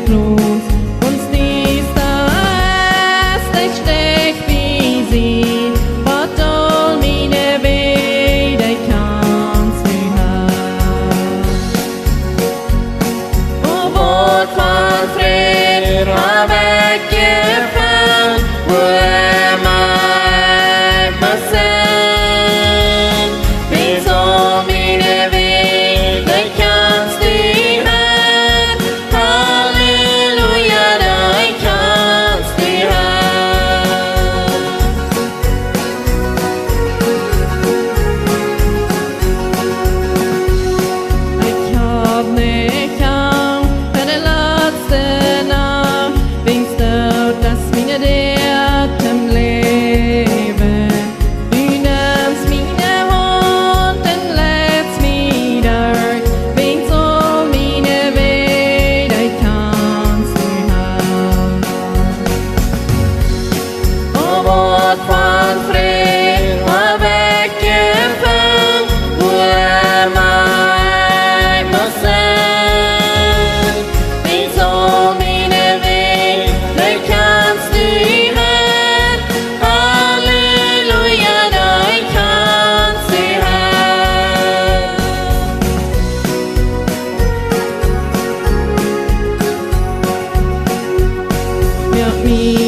groß. Und dies das ich stech wie sie, was all meine Wege kannst du haben. O Wort von Fred har weggefallen, wo mig mig selv. Hvis all mine Wege kannst du haben, Halleluja, dig kannst du haben. Ich hab nicht Angst für den letzten Nacht, wingst du, dass meine Atem leben. Du nimmst meine Hand und lädst mich durch, wingst all meine Wege kannst du haben. O Wort von Fred har weggefallen, wo mig mig selv. Wingst all meine Wege kannst du haben, Halleluja, dig kannst du haben. Hjälp mig